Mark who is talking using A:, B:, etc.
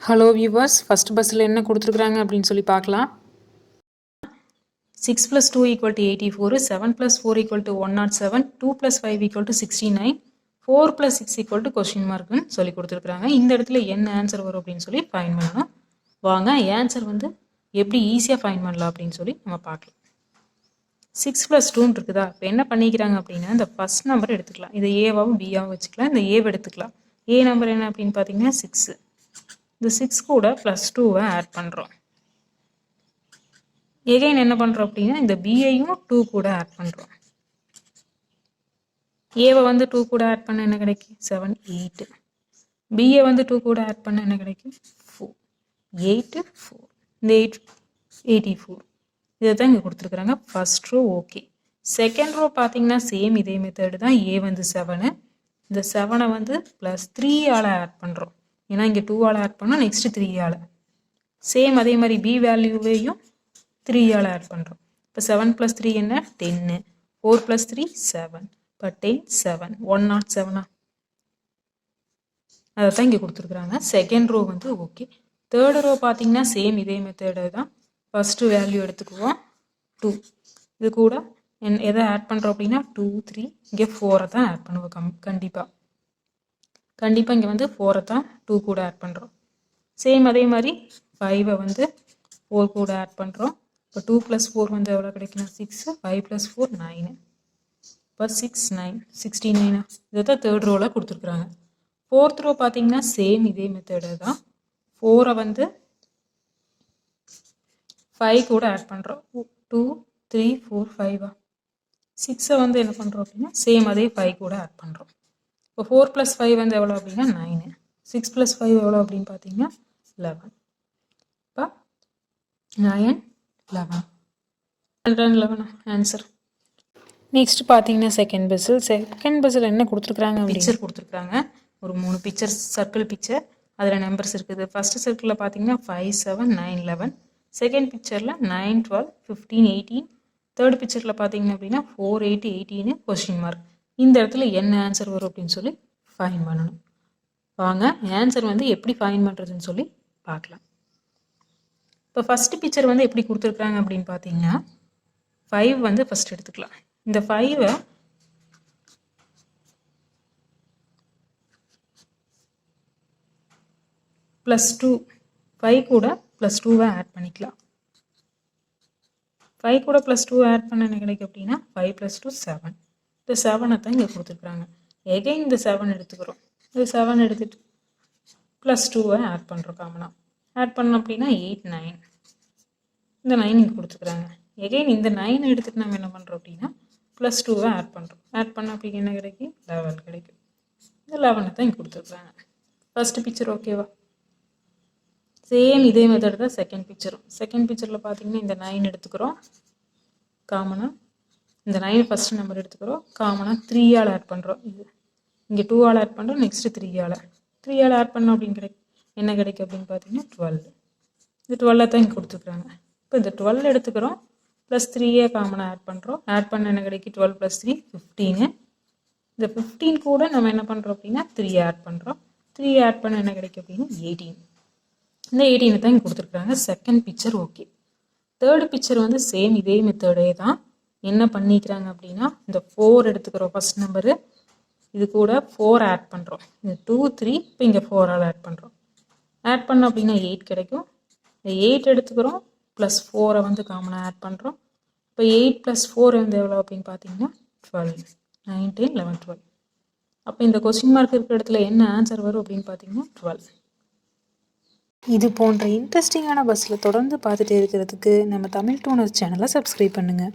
A: Hello viewers, first பஸ்ஸில் என்ன கொடுத்துருக்குறாங்க அப்படின்னு சொல்லி பார்க்கலாம். 6 + 2 = 84, 7 + 4 = 107, 2 + 5 = 69, 4 + 6 = கொஸ்டின் மார்க்னு சொல்லி கொடுத்துருக்குறாங்க. இந்த இடத்துல என்ன ஆன்சர் வரும் அப்படின்னு சொல்லி ஃபைன் பண்ணணும். வாங்க ஆன்சர் வந்து எப்படி ஈஸியாக ஃபைன் பண்ணலாம் அப்படின்னு சொல்லி நம்ம பார்க்கலாம். 6 + 2 இருக்குதா? இப்போ என்ன பண்ணிக்கிறாங்க அப்படின்னா, இந்த ஃபஸ்ட் நம்பர் எடுத்துக்கலாம். இதை ஏவாவும் பியாவும் வச்சுக்கலாம். இந்த ஏவை எடுத்துக்கலாம். ஏ நம்பர் என்ன அப்படின்னு பார்த்தீங்கன்னா 6. இந்த 6 கூட +2 ஆட் பண்ணுறோம். எகைன் என்ன பண்ணுறோம் அப்படின்னா, இந்த பிஐயும் 2 கூட ஆட் பண்ணுறோம். ஏவை வந்து 2 கூட ஆட் பண்ண என்ன கிடைக்கும்? 7, 8. பிஏ வந்து 2 கூட ஆட் பண்ண என்ன கிடைக்கும்? 4, 8, 4. இந்த 8, 84. இதை தான் இங்கே கொடுத்துருக்குறாங்க. First row okay. Second row பார்த்தீங்கன்னா சேம் இதே மெத்தடு தான். ஏ வந்து 7, இந்த 7 வந்து +3 ஆட் பண்ணுறோம். ஏன்னா இங்கே 2 ஆட் பண்ணோம், நெக்ஸ்ட் 3 சேம் அதே மாதிரி பி வேல்யூவையும் 3 ஆட் பண்ணுறோம். இப்போ 7 + 3 என்ன? 10. 4 + 3 7. இப்போ 10, 7. 107. அதை தான் இங்கே கொடுத்துருக்குறாங்க. செகண்ட் ரோ வந்து ஓகே. தேர்ட் ரோ பார்த்தீங்கன்னா சேம் இதே மெத்தடு தான். ஃபஸ்ட்டு வேல்யூ எடுத்துக்குவோம் 2. இது கூட எதை ஆட் பண்ணுறோம் அப்படின்னா 2, 3. இங்கே 4 தான் ஆட் பண்ணுவோம். கண்டிப்பாக இங்கே வந்து 4 தான் 2 கூட ஆட் பண்ணுறோம். சேம் அதே மாதிரி 5 வந்து 4 கூட ஆட் பண்ணுறோம். இப்போ 2 + 4 வந்து எவ்வளோ கிடைக்குன்னா 6. 5 + 4 9. இப்போ 6, 9, 69. இதை தான் தேர்ட் ரோவில் கொடுத்துருக்குறாங்க. ஃபோர்த் ரோ பார்த்தீங்கன்னா சேம் இதே மெத்தடு தான். 4 வந்து 5 கூட ஆட் பண்ணுறோம். 2, 3, 4, 5. 6 வந்து என்ன பண்ணுறோம் அப்படின்னா சேம் அதே 5 கூட ஆட் பண்ணுறோம். இப்போ 4 + 5 வந்து எவ்வளோ அப்படின்னா 9. 6 + 5 எவ்வளோ அப்படின்னு பார்த்தீங்கன்னா 11. இப்போ 9, 11. 11 ஆன்சர். நெக்ஸ்ட் பார்த்தீங்கன்னா செகண்ட் பஸ்ஸில் என்ன கொடுத்துருக்குறாங்க? பிக்சர் கொடுத்துருக்குறாங்க. ஒரு 3 பிக்சர், சர்க்கிள் பிக்சர். அதில் நம்பர்ஸ் இருக்குது. ஃபஸ்ட்டு சர்க்கிளில் பார்த்தீங்கன்னா 5, 7, 9, 11. செகண்ட் பிக்சரில் 9, 12, 15, 18. தேர்ட் பிக்சரில் பார்த்தீங்க அப்படின்னா 4, 8, 18 கொஸ்டின் மார்க். இந்த இடத்துல என்ன ஆன்சர் வரும் அப்படின்னு சொல்லி ஃபைன் பண்ணணும். வாங்க ஆன்சர் வந்து எப்படி ஃபைன் பண்ணுறதுன்னு சொல்லி பார்க்கலாம். இப்போ ஃபஸ்ட்டு பிக்சர் வந்து எப்படி கொடுத்துருக்குறாங்க அப்படின்னு பார்த்தீங்கன்னா 5 வந்து ஃபஸ்ட் எடுத்துக்கலாம். இந்த 5 +2, 5 கூட +2 ஆட் பண்ணிக்கலாம். 5 கூட +2 ஆட் பண்ண என்ன கிடைக்கும் அப்படின்னா 5 + 2 7. இந்த 7 தான் இங்கே கொடுத்துருக்குறாங்க. எகைன் இந்த 7 எடுத்துக்கிறோம். இந்த 7 எடுத்துகிட்டு +2 ஆட் பண்ணுறோம். காமனாக ஆட் பண்ணோம் அப்படின்னா 8, 9. இந்த 9 இங்கே கொடுத்துருக்குறாங்க. எகைன் இந்த 9 எடுத்துகிட்டு நம்ம என்ன பண்ணுறோம் அப்படின்னா +2 ஆட் பண்ணுறோம். ஆட் பண்ண அப்படி என்ன கிடைக்கும்? 11 கிடைக்கும். இந்த 11 தான் இங்கே கொடுத்துருக்குறாங்க. ஃபஸ்ட்டு பிக்சர் ஓகேவா? சேம் இதே மெத்தட் தான் செகண்ட் பிக்சரும். செகண்ட் பிக்சரில் பார்த்தீங்கன்னா இந்த 9 எடுத்துக்கிறோம். காமனாக இந்த 9 ஃபஸ்ட்டு நம்பர் எடுத்துக்கிறோம். காமனாக 3 ஆட் பண்ணுறோம். இது இங்கே 2 ஆட் பண்ணுறோம். நெக்ஸ்ட்டு 3 ஆட் பண்ணோம் அப்படின்னு என்ன கிடைக்கும் அப்படின்னு பார்த்தீங்கன்னா 12. இந்த 12 தான் இங்கே கொடுத்துருக்குறாங்க. இப்போ இந்த 12 எடுத்துக்கிறோம். +3 காமனாக ஆட் பண்ணுறோம். ஆட் பண்ண என்ன கிடைக்கும்? 12 + 3 15. இந்த 15 கூட நம்ம என்ன பண்ணுறோம் அப்படின்னா 3 ஆட் பண்ணுறோம். 3 ஆட் பண்ண என்ன கிடைக்கும் அப்படின்னா 18. இந்த 18 தான் இங்கே கொடுத்துருக்குறாங்க. Second picture okay. Third picture வந்து சேம் இதே மெத்தடே தான். என்ன பண்ணிக்கிறாங்க அப்படின்னா இந்த 4 எடுத்துக்கிறோம் ஃபஸ்ட் நம்பரு. இது கூட 4 ஆட் பண்ணுறோம். இந்த 2, 3. இப்போ இங்கே 4 ஆட் பண்ணுறோம். ஆட் பண்ணோம் அப்படின்னா 8 கிடைக்கும். இந்த 8 எடுத்துக்கிறோம். +4 வந்து காமனாக ஆட் பண்ணுறோம். இப்போ 8 + 4 வந்து எவ்வளோ அப்படின்னு பார்த்தீங்கன்னா 12. 9, 10, 11, 12. அப்போ இந்த கொஸ்டின் மார்க் இருக்கிற இடத்துல என்ன ஆன்சர் வரும் அப்படின்னு பார்த்தீங்கன்னா 12. இது போன்ற இன்ட்ரெஸ்டிங்கான பஸ்ஸில் தொடர்ந்து பார்த்துட்டே இருக்கிறதுக்கு நம்ம தமிழ் டூனர்ஸ் சேனலை சப்ஸ்கிரைப் பண்ணுங்கள்.